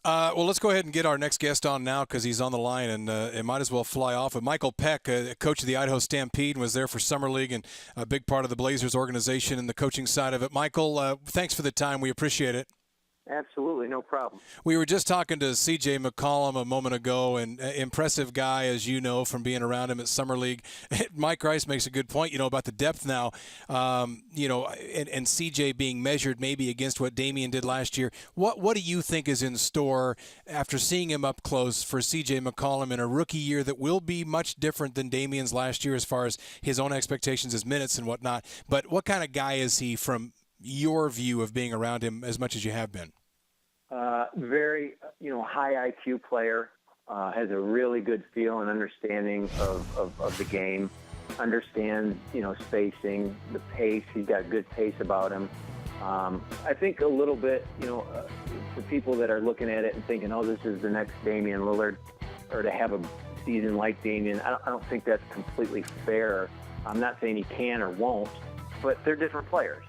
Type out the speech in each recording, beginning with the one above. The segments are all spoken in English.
Well, let's go ahead and get our next guest on now because he's on the line, and it might as well fly off. But Michael Peck, coach of the Idaho Stampede, and was there for Summer League and a big part of the Blazers organization and the coaching side of it. Michael, thanks for the time. We appreciate it. Absolutely, no problem. We were just talking to CJ McCollum a moment ago, and impressive guy, as you know, from being around him at Summer League. Mike Rice makes a good point, about the depth now, and CJ being measured maybe against what Damian did last year. What do you think is in store after seeing him up close for CJ McCollum in a rookie year that will be much different than Damian's last year as far as his own expectations, his minutes and whatnot? But what kind of guy is he from your view of being around him as much as you have been? Very, high IQ player, has a really good feel and understanding of the game, understands, spacing, the pace. He's got good pace about him. I think a little bit, for people that are looking at it and thinking, oh, this is the next Damian Lillard, or to have a season like Damian, I don't think that's completely fair. I'm not saying he can or won't, but they're different players.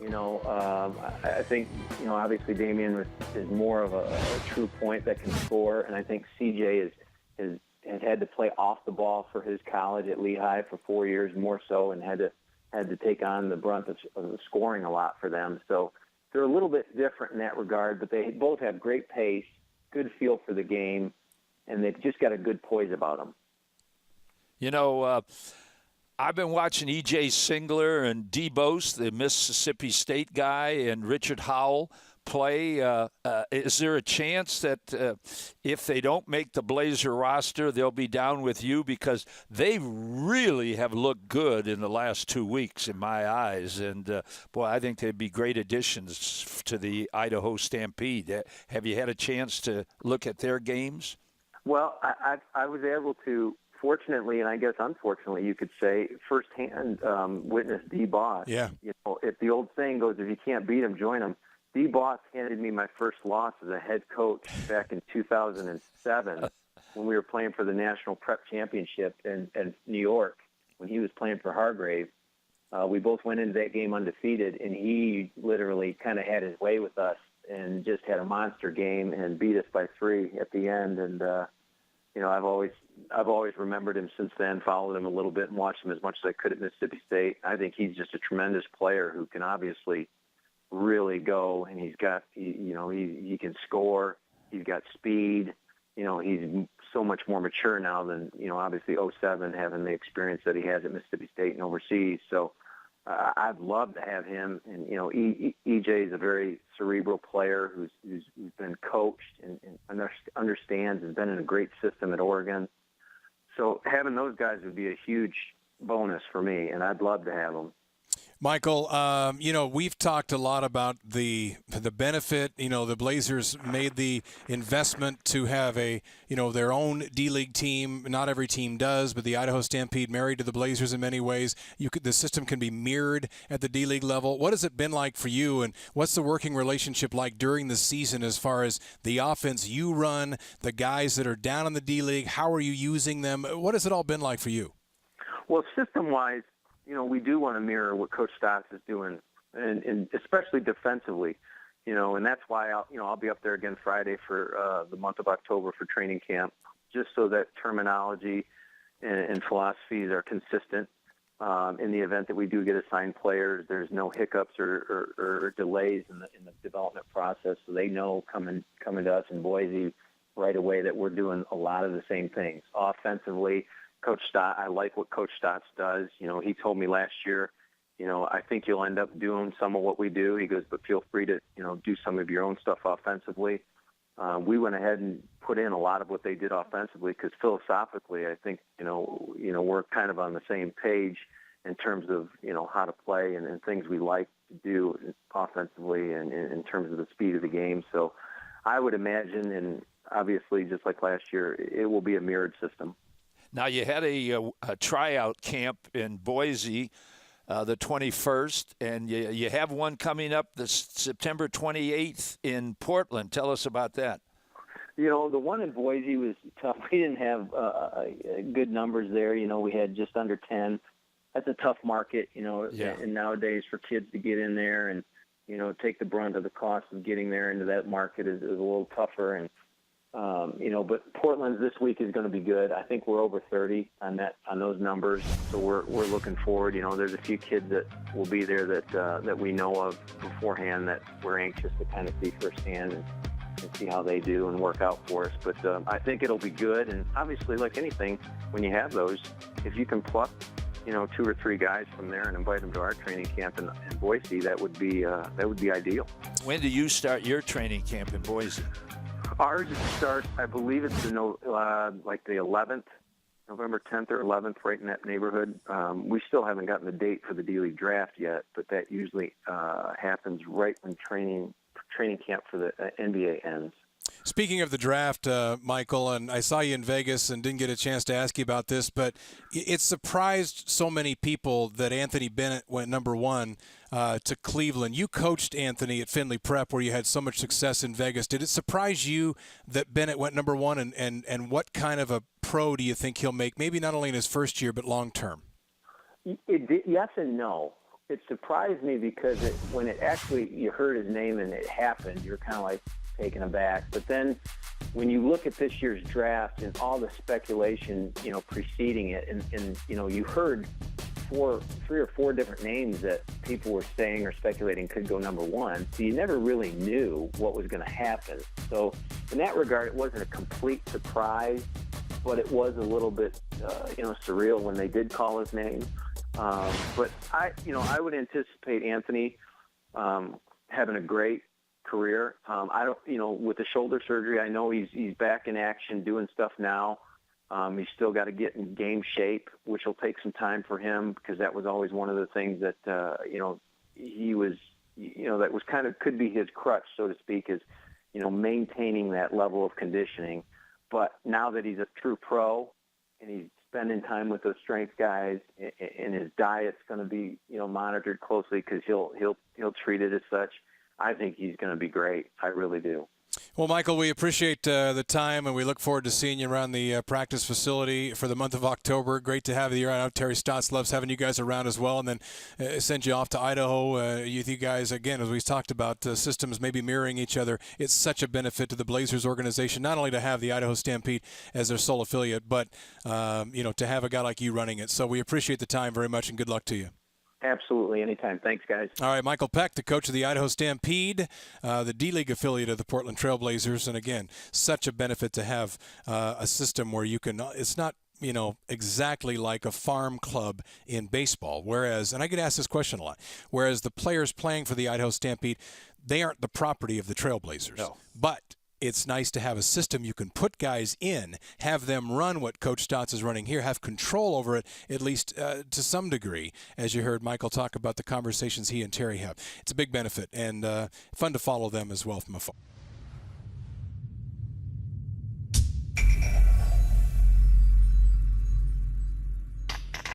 I think, obviously Damian is more of a true point that can score, and I think CJ has had to play off the ball for his college at Lehigh for 4 years more so, and had to take on the brunt of scoring a lot for them. So they're a little bit different in that regard, but they both have great pace, good feel for the game, and they've just got a good poise about them. I've been watching E.J. Singler and DeBose, the Mississippi State guy, and Richard Howell play. Is there a chance that if they don't make the Blazer roster, they'll be down with you? Because they really have looked good in the last 2 weeks in my eyes. And, I think they'd be great additions to the Idaho Stampede. Have you had a chance to look at their games? Well, I was able to, fortunately, and I guess unfortunately, you could say, firsthand witness D-Boss. Yeah. If the old saying goes, if you can't beat him, join him. D-Boss handed me my first loss as a head coach back in 2007 when we were playing for the National Prep Championship in New York when he was playing for Hargrave. We both went into that game undefeated, and he literally kind of had his way with us and just had a monster game and beat us by 3 at the end. And, I've always remembered him since then, followed him a little bit and watched him as much as I could at Mississippi State. I think he's just a tremendous player who can obviously really go, and he can score. He's got speed. He's so much more mature now than, obviously 07, having the experience that he has at Mississippi State and overseas. So I'd love to have him. And, EJ is a very cerebral player who's been coached and understands and been in a great system at Oregon. So having those guys would be a huge bonus for me, and I'd love to have them. Michael, we've talked a lot about the benefit. The Blazers made the investment to have their own D-League team. Not every team does, but the Idaho Stampede married to the Blazers in many ways. The system can be mirrored at the D-League level. What has it been like for you, and what's the working relationship like during the season as far as the offense you run, the guys that are down in the D-League? How are you using them? What has it all been like for you? Well, system-wise, we do want to mirror what Coach Stotts is doing, and especially defensively, and that's why I'll be up there again Friday for the month of October for training camp, just so that terminology and philosophies are consistent. In the event that we do get assigned players, there's no hiccups or delays in the development process, so they know coming to us in Boise right away that we're doing a lot of the same things. Offensively, Coach Stott, I like what Coach Stotts does. He told me last year, I think you'll end up doing some of what we do. He goes, but feel free to, do some of your own stuff offensively. We went ahead and put in a lot of what they did offensively because philosophically, I think, we're kind of on the same page in terms of, how to play and things we like to do offensively and in terms of the speed of the game. So I would imagine, and obviously just like last year, it will be a mirrored system. Now, you had a tryout camp in Boise the 21st, and you have one coming up this September 28th in Portland. Tell us about that. The one in Boise was tough. We didn't have good numbers there. We had just under 10. That's a tough market, Yeah. And nowadays for kids to get in there and, take the brunt of the cost of getting there into that market is a little tougher. And But Portland's this week is going to be good. I think we're over 30 on those numbers, so we're looking forward. There's a few kids that will be there that we know of beforehand that we're anxious to kind of see firsthand and see how they do and work out for us. But I think it'll be good. And obviously, like anything, when you have those, if you can pluck 2 or 3 guys from there and invite them to our training camp in Boise, that would be ideal. When do you start your training camp in Boise? Ours starts, I believe it's like the 11th, November 10th or 11th, right in that neighborhood. We still haven't gotten the date for the D-League draft yet, but that usually happens right when training camp for the NBA ends. Speaking of the draft, Michael, and I saw you in Vegas and didn't get a chance to ask you about this, but it surprised so many people that Anthony Bennett went number 1 to Cleveland. You coached Anthony at Findlay Prep where you had so much success in Vegas. Did it surprise you that Bennett went number 1, and what kind of a pro do you think he'll make, maybe not only in his first year but long term? Yes and no. It surprised me because when you heard his name and it happened, you're kind of like taken aback. But then when you look at this year's draft and all the speculation, preceding it, and you heard 3 or 4 different names that people were saying or speculating could go number 1. So you never really knew what was going to happen. So in that regard, it wasn't a complete surprise, but it was a little bit, surreal when they did call his name. But I would anticipate Anthony having a great career. I don't, with the shoulder surgery, I know he's back in action doing stuff now. He's still got to get in game shape, which will take some time for him because that was always one of the things that he was, that was kind of could be his crutch, so to speak, is maintaining that level of conditioning. But now that he's a true pro and he's spending time with those strength guys, and his diet's going to be monitored closely because he'll treat it as such. I think he's going to be great. I really do. Well, Michael, we appreciate the time, and we look forward to seeing you around the practice facility for the month of October. Great to have you around. Terry Stotts loves having you guys around as well, and then send you off to Idaho. You guys, again, as we talked about, systems maybe mirroring each other. It's such a benefit to the Blazers organization, not only to have the Idaho Stampede as their sole affiliate, but to have a guy like you running it. So we appreciate the time very much, and good luck to you. Absolutely. Anytime. Thanks, guys. All right, Michael Peck, the coach of the Idaho Stampede, the D-League affiliate of the Portland Trail Blazers. And, again, such a benefit to have a system where you can – it's not, exactly like a farm club in baseball. Whereas – and I get asked this question a lot – whereas the players playing for the Idaho Stampede, they aren't the property of the Trailblazers. No. But – it's nice to have a system you can put guys in, have them run what Coach Stotts is running here, have control over it, at least to some degree, as you heard Michael talk about the conversations he and Terry have. It's a big benefit and fun to follow them as well from afar.